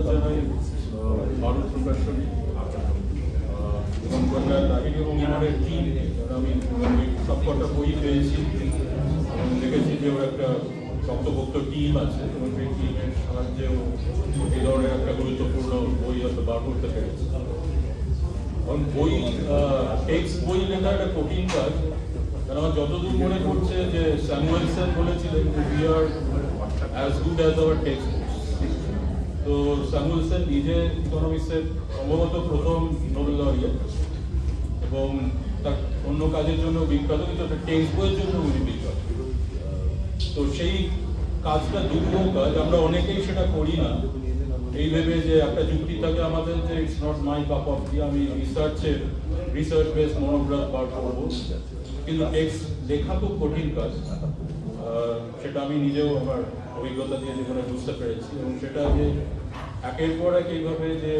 ধন্যবাদ জানাই ভারত প্রকাশনী এবং লাহিড়ী এবং ইমানের টিম। আমি সবকটা বই পেয়েছি এবং দেখেছি যে ওর একটা শক্তপোক্ত টিম আছে এবং সেই টিমের সাহায্যেও এই ধরনের একটা গুরুত্বপূর্ণ বই হয়তো বার করতে পেরেছে। এবং বই টেক্সট বই লেখা একটা কঠিন কাজ, কারণ আমার যতদূর মনে পড়ছে যে স্যামুয়েলসন বলেছিলেন যে we are as good as our text books. তো স্যামুয়েলসন নিজে ইকোনমিক্সের সম্ভবত প্রথম নোবেল লরিয়েট এবং তার অন্য কাজের জন্য বিখ্যাত, কিন্তু একটা টেক্সট বইয়ের জন্য উনি বিখ্যাত। তো সেই কাজটা দুর্গম কাজ, আমরা অনেকেই সেটা করি না এই ভেবে যে একটা যুক্তি থাকে আমাদের যে it's not my cup of tea, আমি রিসার্চ বেস মনোগ্রাফ বার করবো, কিন্তু টেক্সট লেখা খুব কঠিন কাজ। সেটা আমি নিজেও আমার অভিজ্ঞতা দিয়ে যেখানে বুঝতে পেরেছি এবং সেটা যে একের পর এক এইভাবে যে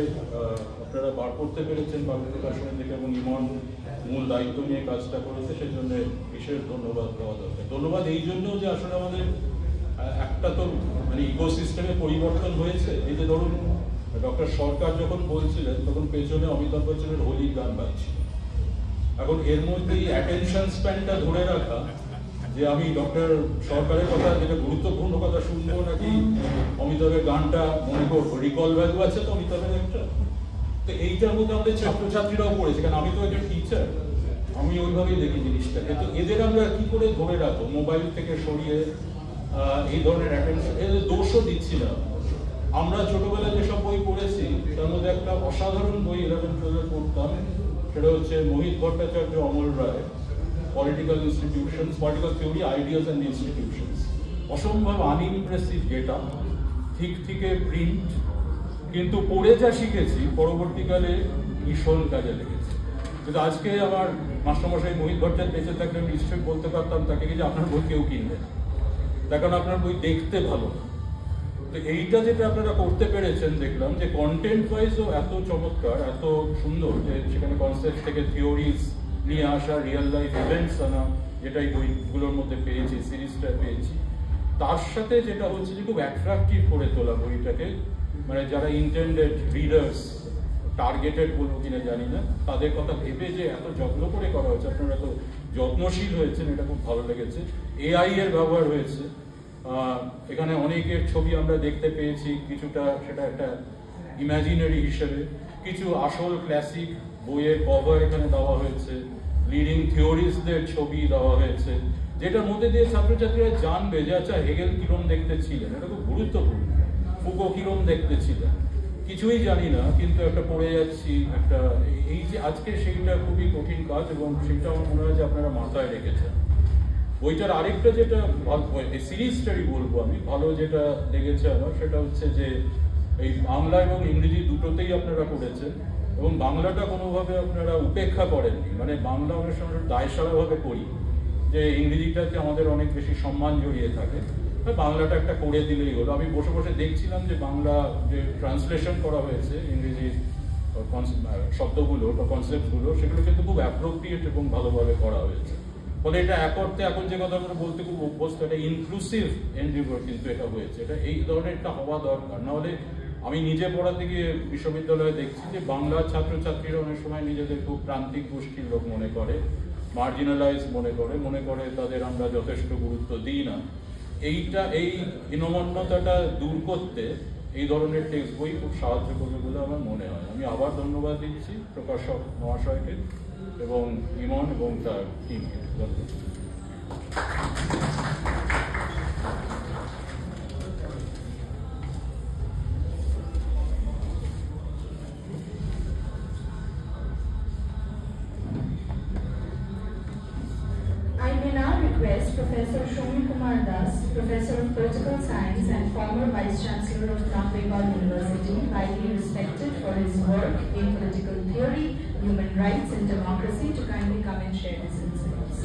আপনারা বার করতে পেরেছেন বাংলা প্রকাশনের থেকে এবং ইমন মূল দায়িত্ব নিয়ে কাজটা করেছে, সেই জন্য বিশেষ ধন্যবাদ দেওয়া দরকার। ধন্যবাদ এই জন্য যে আসলে আমাদের একটা তো মানে ইকোসিস্টেমে পরিবর্তন হয়েছে। এই যে ধরুন ডক্টর সরকার যখন বলছিলেন তখন পেছনে অমিতাভ বচ্চনের হোলি গান বাজছিল। এখন এর মধ্যে এই অ্যাটেনশন স্প্যানটা ধরে রাখা, যে আমি ডক্টর সরকারের কথা যেটা গুরুত্বপূর্ণ কথা শুনবো নাকি অমিতাভের গানটা মনে করবো, রিকল ভ্যালু আছে তো অমিতাভের একটা। তো এইটার মধ্যে আমাদের ছাত্রছাত্রীরাও পড়েছে, কারণ আমি তো একজন টিচার, আমি ওইভাবেই দেখি জিনিসটাকে। তো এদের আমরা কি করে ধরে রাখবো মোবাইল থেকে সরিয়ে এই ধরনের অ্যাটেনশন, এদের দোষও দিচ্ছি না। আমরা ছোটবেলায় যেসব বই পড়েছি তার মধ্যে একটা অসাধারণ বই 11-12 পড়তাম, সেটা হচ্ছে Mohit Bhattacharya, Amal Roy, political institutions, political theory, ideas and institutions. অসম্ভব আনইমপ্রেসিভ গেটা, ঠিক থেকে প্রিন্ট, কিন্তু পড়ে যা শিখেছি পরবর্তীকালে ভীষণ কাজে লেগেছে। কিন্তু আজকে আমার মাস্টারমশাই মোহিত ভট্টাচার্য বেঁচে থাকলে আমি নিশ্চয়ই বলতে পারতাম তাকে যে আপনার বই কেউ কিনবে না, তার কারণ আপনার বই দেখতে ভালো। তো এইটা যেটা আপনারা করতে পেরেছেন দেখলাম যে কন্টেন্ট ওয়াইজও এত চমৎকার, এত সুন্দর, যে সেখানে কনসেপ্ট থেকে থিওরিজ নিয়ে আসা, রিয়েল লাইফ ইভেন্টস আনা, যেটা এই বইগুলোর মধ্যে পেয়েছি, সিরিজটা পেয়েছি। তার সাথে যেটা হচ্ছে যে খুব অ্যাট্রাকটিভ করে তোলা বইটাকে, মানে যারা ইন্টেন্ডেড রিডার্স, টার্গেটেড বলবো কিনা জানি না, তাদের কথা ভেবে যে এত যত্ন করে করা হয়েছে, আপনারা এত যত্নশীল হয়েছেন, এটা খুব ভালো লেগেছে। এআই এর ব্যবহার হয়েছে, এখানে অনেকের ছবি আমরা দেখতে পেয়েছি, কিছুটা সেটা একটা ইমাজিনারি হিসেবে, কিছু আসল ক্লাসিক বইয়ের কভার এখানে দেওয়া হয়েছে, লিডিং থিওরিস্টদের ছবি দেওয়া হয়েছে, যেটার মধ্যে দিয়ে ছাত্রছাত্রীরা জানবে যে আচ্ছা হেগেল কিরম দেখতে ছিলেন, এটা খুব গুরুত্বপূর্ণ, ফুকো কিরম দেখতে ছিলেন, কিছুই জানি না কিন্তু একটা পড়ে যাচ্ছি একটা, এই যে আজকে সেইটা খুবই কঠিন কাজ এবং সেটা আমার মনে হয় যে আপনারা মাথায় রেখেছেন। বইটার আরেকটা যেটা এই সিরিজটারই বলবো আমি ভালো যেটা লেগেছে আমার, সেটা হচ্ছে যে এই বাংলা এবং ইংরেজি দুটোতেই আপনারা করেছেন এবং বাংলাটা কোনোভাবে আপনারা উপেক্ষা করেননি। মানে বাংলা অনেক সময় দায়সারাভাবে করি যে ইংরেজিটাতে আমাদের অনেক বেশি সম্মান জড়িয়ে থাকে, বাংলাটা একটা করে দিলেই হলো। আমি বসে বসে দেখছিলাম যে বাংলা যে ট্রান্সলেশন করা হয়েছে ইংরেজির শব্দগুলো বা কনসেপ্টগুলো, সেগুলো কিন্তু খুব অ্যাপ্রোপ্রিয়েট এবং ভালোভাবে করা হয়েছে। ফলে এটা এক অর্থে এখন যে কথা আমরা বলতে খুব অভ্যস্ত, এটা ইনক্লুসিভ এনডিভর কিন্তু এটা হয়েছে, এটা এই ধরনের একটা হওয়া দরকার। নাহলে আমি নিজে পড়াতে গিয়ে বিশ্ববিদ্যালয়ে দেখছি যে বাংলা ছাত্রছাত্রীরা অনেক সময় নিজেদের খুব প্রান্তিক গোষ্ঠীর লোক মনে করে, মার্জিনালাইজ মনে করে তাদের আমরা যথেষ্ট গুরুত্ব দিই না। এইটা এই হীনমন্যতাটা দূর করতে এই ধরনের টেক্সট বই খুব সাহায্য করবে বলে আমার মনে হয়। আমি আবার ধন্যবাদ দিচ্ছি প্রকাশক মহাশয়কে এবং ইমন এবং তার টিমকে। ধন্যবাদ। I may now request Professor Shomi Kumar Das, Professor of Political Science and former Vice Chancellor of Bengal University, highly respected for his work in political theory, human rights and democracy, to kindly come and share his insights.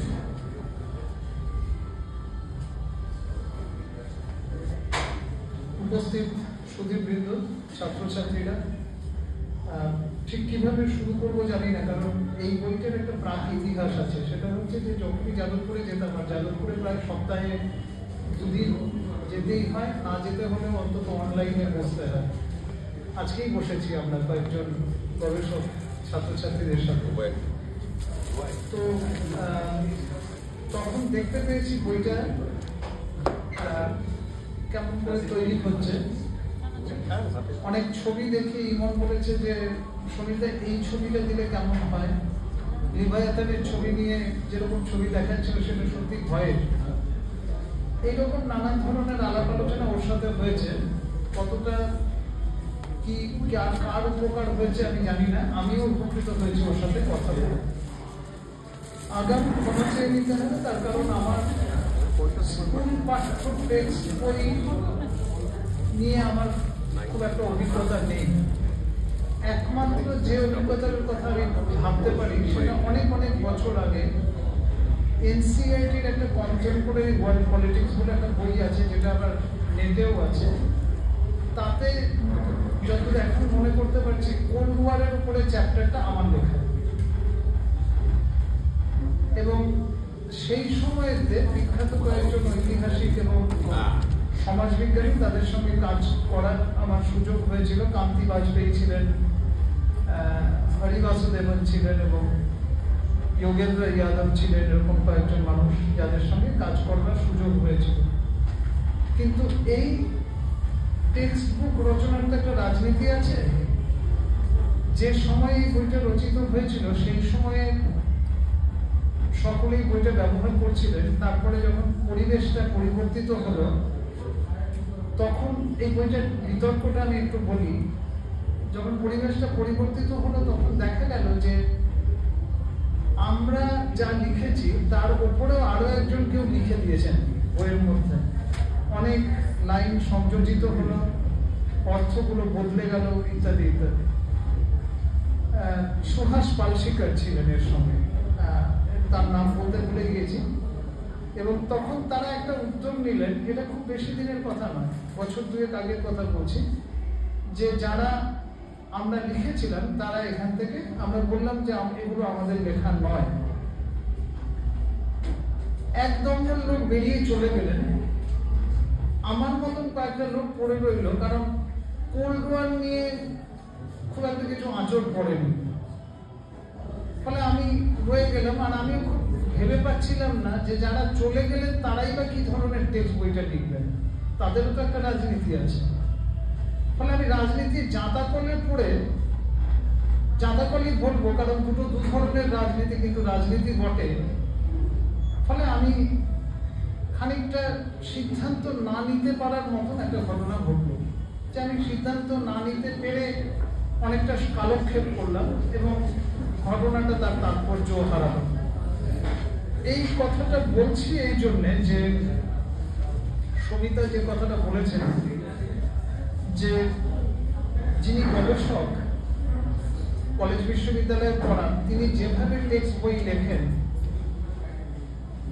উপস্থিত সুধীবৃন্দ, ছাত্রছাত্রীরা, ঠিক কিভাবে শুরু করবো জানি না, কারণ এই বইটার একটা প্রাক ইতিহাস আছে। সেটা হচ্ছে যে যখনই যাদবপুরে যেতাম, আর যাদবপুরে প্রায় সপ্তাহে 2 দিন যেতেই হয়, না যেতে হলেও অন্তত অনলাইনে বসতে হয়। আজকেই বসেছি আমরা কয়েকজন গবেষক ছাত্রছাত্রীদের সাথে। তো তখন দেখতে পেয়েছি বইটা কেমন করে তৈরি হচ্ছে। অনেক ছবি দেখে ইমন বলেছে যে ছবিটা এই ছবিটা দিলে কেমন হয়। লিভায়াতানের ছবি নিয়ে যেরকম ছবি দেখাচ্ছিল সেটা সত্যি ভয়ের। এইরকম নানান ধরনের আলাপ আলোচনা ওর সাথে হয়েছে। কতটা কি কার উপকার হয়েছে আমি জানি না, আমিও উপকৃত হয়েছি ওর সাথে কথা বলে। আগামী ক্ষমা চেয়ে নিতে হবে, তার কারণ আমার স্কুল পাঠ্য টেক্সট বই নিয়ে আমার খুব একটা অভিজ্ঞতা নেই। একমাত্র যে অভিজ্ঞতার কথা আমি ভাবতে পারি সেটা অনেক অনেক বছর আগে এনসিআরটির একটা কন্টেম্পোরারি ওয়ার্ল্ড পলিটিক্স বলে একটা বই আছে, যেটা আবার নেটেও আছে। তাতে যতদূর এখন মনে করতে পারছি কোল্ড ওয়ারের উপরে চ্যাপ্টারটা আমার লেখা, এবং সেই সময়েতে বিখ্যাত কয়েকজন ঐতিহাসিক এবং সমাজবিজ্ঞানী তাদের সঙ্গে কাজ করার আমার সুযোগ হয়েছিল। কান্তি বাজপেয়ী ছিলেন, হরি বাসুদেবন ছিলেন এবং যোগেন্দ্র যাদব ছিলেন, এরকম কয়েকজন মানুষ যাদের সঙ্গে কাজ করার সুযোগ হয়েছিল। কিন্তু এই টেক্সট বুক রচনার তো একটা রাজনীতি আছে। যে সময় এই বইটা রচিত হয়েছিল সেই সময়ে সকলেই বইটা ব্যবহার করছিলেন। তারপরে যখন পরিবেশটা পরিবর্তিত হলো তখন এই বইটার বিতর্কটা আমি একটু বলি। যখন পরিবেশটা পরিবর্তিত হলো তখন দেখা গেল যে আমরা যা লিখেছি তার উপরেও আরো একজন কেউ লিখে দিয়েছেন বইয়ের মধ্যে। অনেক লাইন সংযোজিত হলো, অর্থগুলো বদলে গেল ইত্যাদি ইত্যাদি। সুহাস পালশিকার ছিলেন এর সঙ্গে, তার নাম বলতে ভুলে গিয়েছি। এবং তখন তারা একটা উদ্যোগ নিলেন, এটা খুব বেশি দিনের কথা নয়, বছর দুয়েক আগের কথা বলছি, যে যারা আমরা লিখেছিলাম তারা এখান থেকে, আমরা বললাম যে এগুলো আমাদের লেখা নয়। একদম লোক বেরিয়ে চলে গেলেন, আমার মতন কয়েকটা লোক পড়ে রইল, কারণ কোল্ড ওয়ার নিয়ে খুব একটা কিছু আঁচড় পড়েনি। ফলে আমি রয়ে গেলাম, আর আমি ভেবে পাচ্ছিলাম না যে যারা চলে গেলেন তারাই বা কি ধরনের টেক্সট বইটা লিখবেন, তাদেরও তো একটা রাজনীতি আছে। ফলে আমি রাজনীতি জাঁতাকলে পড়ে, জাঁতাকলই বলবো কারণ দু ধরনের রাজনীতি কিন্তু রাজনীতি বটে। ফলে আমি খানিকটা সিদ্ধান্ত না নিতে পারার মতন একটা ঘটনা ঘটল, যে আমি সিদ্ধান্ত না নিতে পেরে অনেকটা কালক্ষেপ করলাম এবং ঘটনাটা তার তাৎপর্য হারালো। এই কথাটা বলছি এই জন্যে যে সবিতা যে কথাটা বলেছেন, যে যিনি গবেষক কলেজ বিশ্ববিদ্যালয়ে পড়ান, তিনি যেভাবে টেক্সট বই লেখেন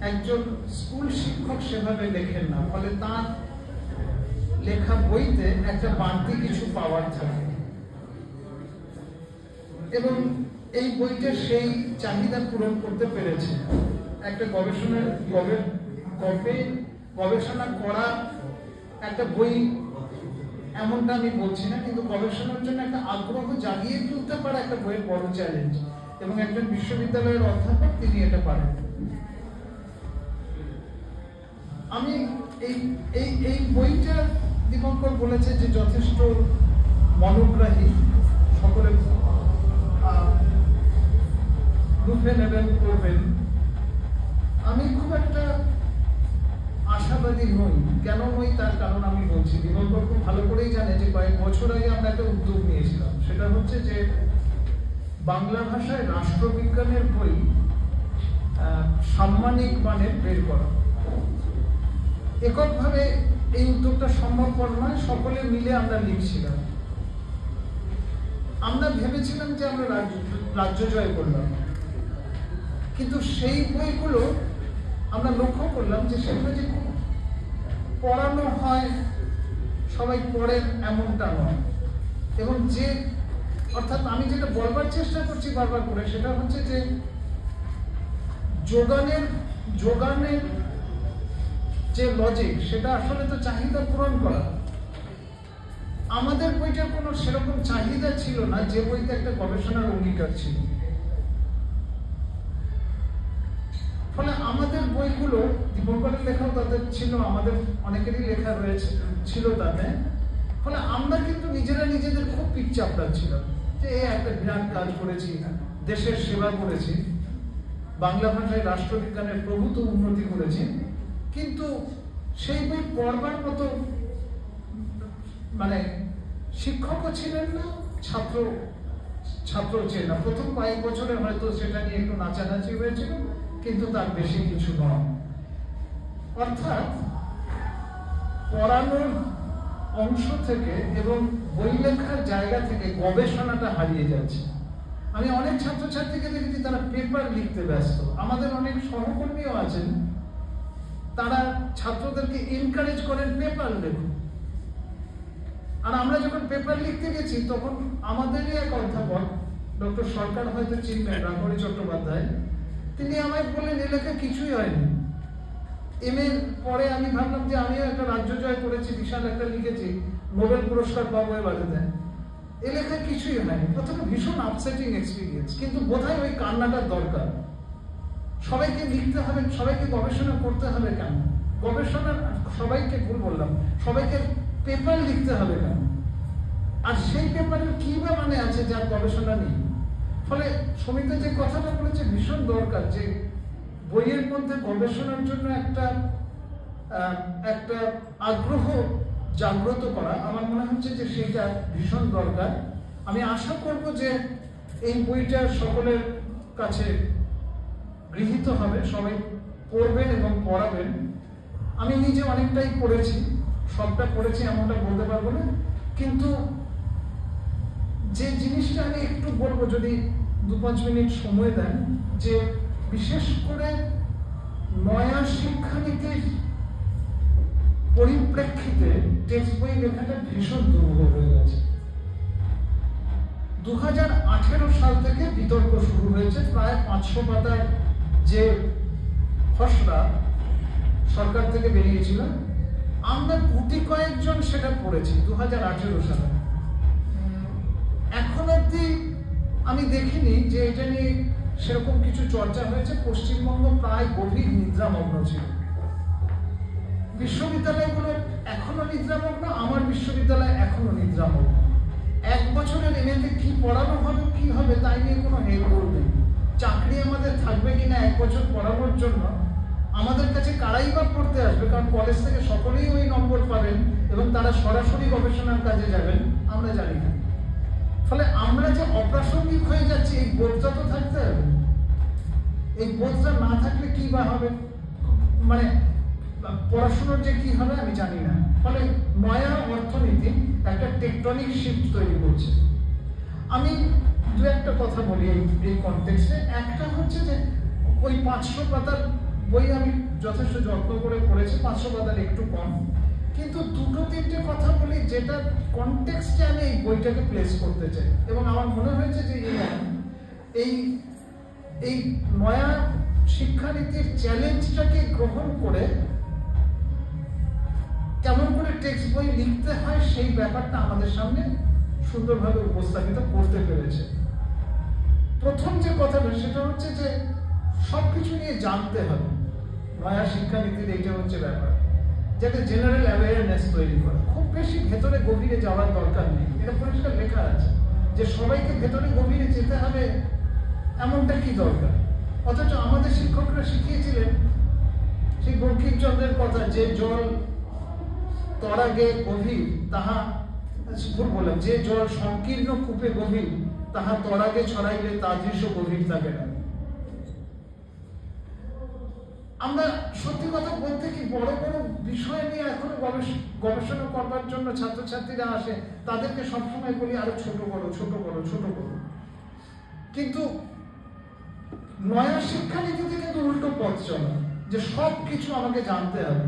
একজন স্কুল শিক্ষক সেভাবে লেখেন না। ফলে তার লেখা বইতে একটা বাড়তি কিছু পাওয়ার থাকে, এবং এই বইটা সেই চাহিদা পূরণ করতে পেরেছে। একটা গবেষণা করা একটা বই এমনটা আমি বলছি না, কিন্তু গবেষণার জন্য একটা আগ্রহ জাগিয়ে তুলতে পারে একটা বইয়ের বড় চ্যালেঞ্জ, এবং একজন বিশ্ববিদ্যালয়ের অধ্যাপক তিনি এটা পারেন। আমি এই বইটা দীপঙ্কর বলেছে যে যথেষ্ট মনোগ্রাহী, সকলে রূপে নেবেন করবেন। আমি খুব একটা আশাবাদী নই। কেন নই তার কারণ আমি বলছি। দীপঙ্কর খুব ভালো করেই জানে যে কয়েক বছর আগে আমরা একটা উদ্যোগ নিয়েছিলাম, সেটা হচ্ছে যে বাংলা ভাষায় রাষ্ট্রবিজ্ঞানের বই সাম্মানিক মানের বের করা। এককভাবে এই উদ্যোগটা সম্ভবপর নয়, সকলে মিলে আমরা লিখছিলাম। আমরা ভেবেছিলাম যে আমরা রাজ্য জয় করলাম, কিন্তু সেই বইগুলো আমরা লক্ষ্য করলাম যে সেগুলো যে খুব পড়ানো হয়, সবাই পড়েন এমনটা নয়। এবং যে অর্থাৎ আমি যেটা বলবার চেষ্টা করছি বারবার করে, সেটা হচ্ছে যে যোগানের যে লজিক, সেটা আসলে তো চাহিদা পূরণ করা। আমাদের বইটার কোনো সেরকম চাহিদা ছিল না যে বইতে একটা গবেষণার অঙ্গীকার ছিল। ফলে আমাদের বইগুলো, দীপঙ্করের লেখাও তাদের ছিল, আমাদের অনেকেরই লেখা রয়েছে ছিল তাতে। ফলে আমরা কিন্তু নিজেরা নিজেদের খুব পিচ্চাপড়া ছিল যে একটা বিরাট কাজ করেছি, দেশের সেবা করেছি, বাংলা ভাষায় রাষ্ট্রবিজ্ঞানের প্রভূত উন্নতি করেছি, কিন্তু সেই বই পড়বার মতো মানে শিক্ষকও ছিলেন না, ছাত্র ছিলেন না। প্রথম কয়েক বছরে হয়তো সেটা নিয়ে একটু নাচানাচি হয়েছিল, কিন্তু তার বেশি কিছু নয়। অর্থাৎ পড়ানোর অংশ থেকে এবং বই লেখার জায়গা থেকে গবেষণাটা হারিয়ে যাচ্ছে। আমি অনেক ছাত্রছাত্রীকে দেখেছি তারা পেপার লিখতে ব্যস্ত। আমাদের অনেক সহকর্মীও আছেন, তারা ছাত্রদেরকে এনকারেজ করেন পেপার লেখুন। আর আমরা যখন পেপার লিখতে গেছি তখন আমাদেরই এক অধ্যাপক, ডক্টর সরকার হয়তো চিনবেন, রাঘবী চট্টোপাধ্যায়, তিনি আমায় বললেন এ লেখা কিছুই হয়নি। এমএ পরে আমি ভাবলাম যে আমিও একটা রাজ্য জয় করেছি, বিশাল একটা লিখেছি, নোবেল পুরস্কার পাবো বাড়িতে, এ লেখা কিছুই হয়নি। প্রথমে ভীষণ আপসেটিং এক্সপিরিয়েন্স, কিন্তু বোধহয় ওই কান্নাটার দরকার। সবাইকে লিখতে হবে, সবাইকে গবেষণা করতে হবে কেন? গবেষণার সবাইকে ভুল বললাম, সবাইকে পেপার লিখতে হবে কেন? আর সেই পেপারের কি বা মানে আছে যার গবেষণা নেই? ফলে সমিতা যে কথাটা বলেছে ভীষণ দরকার, যে বইয়ের মধ্যে গবেষণার জন্য একটা আগ্রহ জাগ্রত করা। আমার মনে হচ্ছে যে সেটা ভীষণ দরকার। আমি আশা করব যে এই বইটা সকলের কাছে গৃহীত হবে, সবাই পড়বেন এবং পড়াবেন। আমি নিজে অনেকটাই পড়েছি, সবটা পড়েছি এমনটা বলতে পারবো না, কিন্তু যে জিনিসটা আমি একটু বলবো, যদি 2-5 মিনিট সময় দেন, যে বিশেষ করে নয়া শিক্ষানীতির পরিপ্রেক্ষিতে টেক্সট বই লেখাটা ভীষণ দুর্বল হয়ে গেছে। 2018 সাল থেকে বিতর্ক শুরু হয়েছে। প্রায় 500 পাতার যে খসড়া সরকার থেকে বেরিয়েছিল, আমরা গুটি কয়েকজন সেটা পড়েছি 2018 সালে। এখন অব্দি আমি দেখিনি যে এটা নিয়ে সেরকম কিছু চর্চা হয়েছে। পশ্চিমবঙ্গ প্রায় গভীর নিদ্রামগ্ন ছিল। বিশ্ববিদ্যালয়গুলো এখনো নিদ্রামগ্ন, আমার বিশ্ববিদ্যালয় এখনো নিদ্রামগ্ন। 1 বছরের এমএতে কি পড়ানো হবে, কি হবে তাই নিয়ে কোনো হেলদোল নেই। চাকরি আমাদের থাকবে কিনা 1 বছর পড়ানোর জন্য, আমাদের কাছে কারাই বা পড়তে আসবে? কারণ কলেজ থেকে সকলেই ওই নম্বর পাবেন এবং তারা সরাসরি গবেষণার কাজে যাবেন, আমরা জানি না। ফলে আমরা যে অপ্রাসঙ্গিক হয়ে যাচ্ছি, এই বোধটা তো থাকতে হবে। এই বোধটা না থাকলে কি বা হবে, মানে পড়াশোনার যে কি হবে আমি জানি না। ফলে নয়া অর্থনীতি একটা টেকটনিক শিফট তৈরি করছে। আমি দু একটা কথা বলি এই কনটেক্সটে। একটা হচ্ছে যে ওই 500 পাতার বই আমি যথেষ্ট যত্ন করে পড়েছি, 500 পাতার একটু কম, কিন্তু 2-3টে কথা বলি যেটা কনটেক্সটে আমি এই বইটাকে প্লেস করতে চাই। এবং আমার মনে হয়েছে যে এই নয়া শিক্ষানীতির চ্যালেঞ্জটাকে গ্রহণ করে কেমন করে টেক্সট বই লিখতে হয় সেই ব্যাপারটা আমাদের সামনে সুন্দরভাবে উপস্থাপিত করতে পেরেছে। প্রথম যে কথাটা সেটা হচ্ছে যে সবকিছু নিয়ে জানতে হবে। নয়া শিক্ষানীতির এইটা হচ্ছে ব্যাপার, যাতে জেনারেল অ্যাওয়ারনেস তৈরি করা। খুব বেশি ভেতরে গভীরে যাওয়ার দরকার নেই, এটা পরিষ্কার লেখা আছে যে সবাইকে ভেতরে গভীরে যেতে হবে, এমনটা কি দরকার? অথচ আমাদের শিক্ষকরা শিখিয়েছিলেন সেই বঙ্কিমচন্দ্রের কথা, যে জল তরাগে গভীর তাহা, ভুল বললাম, যে জল সংকীর্ণ কূপে গভীর তাহা তরাগে ছড়াইলে তাদৃশ গভীর থাকে না। আমরা সত্যি কথা বলতে কি বড় বড় বিষয় নিয়ে এখনো গবেষণা করবার জন্য ছাত্রছাত্রীরা আসে, তাদেরকে সবসময় বলি আরো ছোট করো, ছোট করো, ছোট করো। কিন্তু নয়া শিক্ষানীতিতে কিন্তু উল্টো পথ চলে, যে সব কিছু আমাকে জানতে হবে।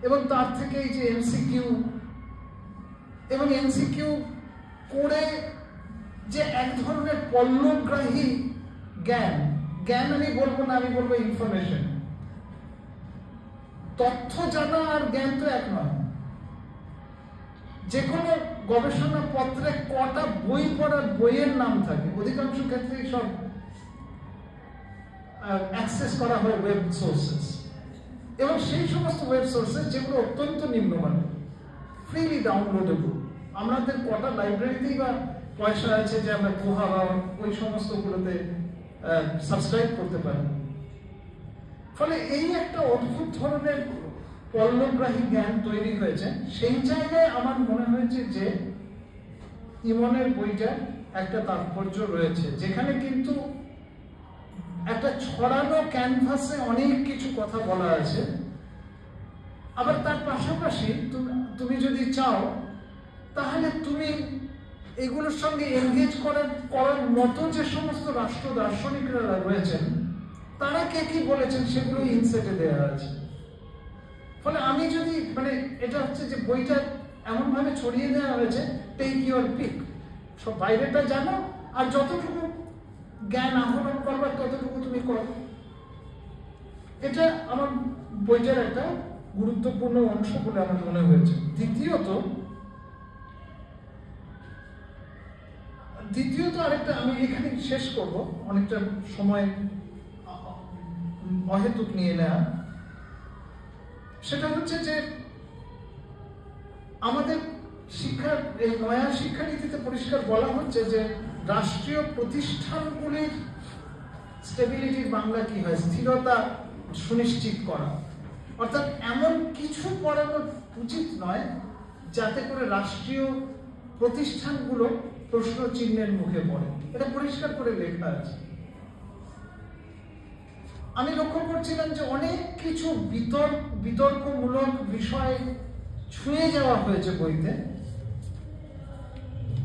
এবং তার থেকে এই যে এমসিকিউ এবং এমসিকিউ করে যে এক ধরনের পল্লবগ্রাহী জ্ঞান আমি বলবো না, আমি বলবো ইনফরমেশন। তথ্য জানা আর জ্ঞান তো এক নয়। যে কোনো গবেষণা পত্রে কটা বই পড়ার বইয়ের নাম থাকে, অধিকাংশ ক্ষেত্রেই সব অ্যাক্সেস করা হয় ওয়েব সোর্সেস, এবং সেই সমস্ত ওয়েব সোর্সেস যেগুলো অত্যন্ত নিম্নমানের, ফ্রিলি ডাউনলোডেবল। আমাদের কটা লাইব্রেরিতেই বা পয়সা আছে যে আমরা কোহা বা ওই সমস্তগুলোতে সাবস্ক্রাইব করতে পারি। ফলে এই একটা অদ্ভুত ধরনের পল্লবগ্রাহী জ্ঞান তৈরি হয়েছে। সেই জায়গায় আমার মনে হয়েছে যে ইমনের বইটার একটা তাৎপর্য রয়েছে, যেখানে কিন্তু একটা ছড়ানো ক্যানভাসে অনেক কিছু কথা বলা আছে, আবার তার পাশাপাশি তুমি যদি চাও তাহলে তুমি এগুলোর সঙ্গে এনগেজ করার মতো যে সমস্ত রাষ্ট্র দার্শনিকরা রয়েছেন তারা কে কি বলেছেন সেগুলো ইনসেটে দেওয়া আছে। ফলে আমি যদি এটা হচ্ছে যে বইটা এমন ভাবে ছড়িয়ে দেওয়া হয়েছে, টেক ইউর পিক, সব বাইরেটা জানো আর যতটুকু জ্ঞান আহরণ করবার ততটুকু তুমি করো। এটা আমার বইটার একটা গুরুত্বপূর্ণ অংশ বলে আমার মনে হয়েছে। দ্বিতীয়ত আরেকটা আমি এখানে শেষ করব, অনেকটা সময় অহেতুক নিয়ে নেওয়া, সেটা হচ্ছে যে আমাদের শিক্ষার এই নয়া শিক্ষানীতিতে পরিষ্কার বলা হচ্ছে যে রাষ্ট্রীয় প্রতিষ্ঠানগুলির স্টেবিলিটির বাংলা কি হয়, স্থিরতা সুনিশ্চিত করা। অর্থাৎ এমন কিছু করানো উচিত নয় যাতে করে রাষ্ট্রীয় প্রতিষ্ঠানগুলো প্রশ্ন চিহ্নের মুখে পড়ে। এটা পরিষ্কার করে লেখা আছে। আমি লক্ষ্য করছিলাম যে অনেক কিছু বিতর্কমূলক বিষয় ছুঁয়ে যাওয়া হয়েছে বইতে,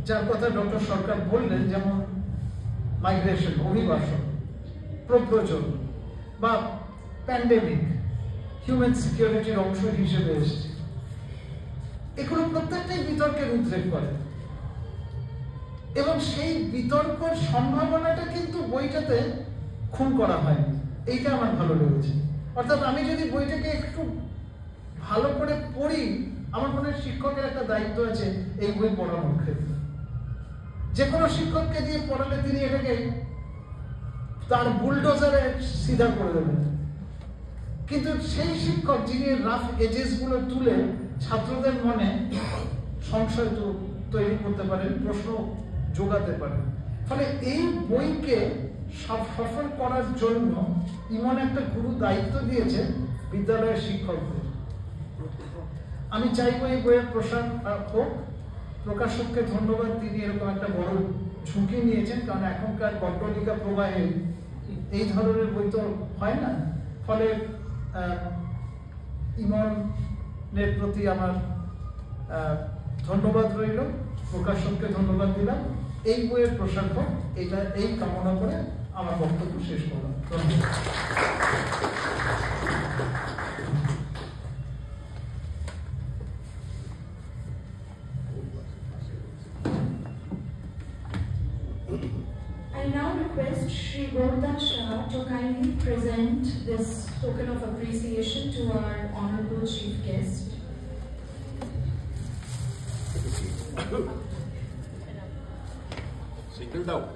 যার কথা ডক্টর সরকার বললেন, যেমন মাইগ্রেশন, অভিবাসন, প্রব্রজন বা প্যান্ডেমিক হিউম্যান সিকিউরিটির অংশ হিসেবে এসেছে। এগুলো প্রত্যেকটাই বিতর্কের উদ্রেক করে এবং সেই বিতর্কের সম্ভাবনাটা কিন্তু বইটাতে খুন করা হয়নি। এইটা আমার ভালো লেগেছে। অর্থাৎ আমি যদি বইটাকে একটু ভালো করে পড়ি, আমার মনে হয় শিক্ষকের একটা দায়িত্ব আছে এই বই পড়ানোর ক্ষেত্রে। যে কোনো শিক্ষককে দিয়ে পড়ালে তিনি এটাকে তার বুলডোজারে সিধা করে দেবেন, কিন্তু সেই শিক্ষক যিনি রাফ এজেস গুলো তুলে ছাত্রদের মনে সংশয় তৈরি করতে পারেন, প্রশ্ন যোগাতে পারেন। ফলে এই বইকে সফল করার জন্য ইমন একটা গুরু দায়িত্ব দিয়েছে বিদ্যালয়ের শিক্ষকদের। আমি চাইবো এই বইয়ের প্রসার হোক। প্রকাশককে ধন্যবাদ, তিনি এরকম একটা বড় ঝুঁকি নিয়েছেন, কারণ এখনকার গড্ডলিকা প্রবাহে এই ধরনের বই তো হয় না। ফলে ইমনের প্রতি আমার ধন্যবাদ রইল, প্রকাশককে ধন্যবাদ দিলাম। এই বইয়ের প্রসার হোক, এই কামনা করে আমার বক্তব্য শেষ করলাম। ধন্যবাদ। I now request Shri Gautam Shah to kindly present this token of appreciation to our honorable chief guest. Singled out.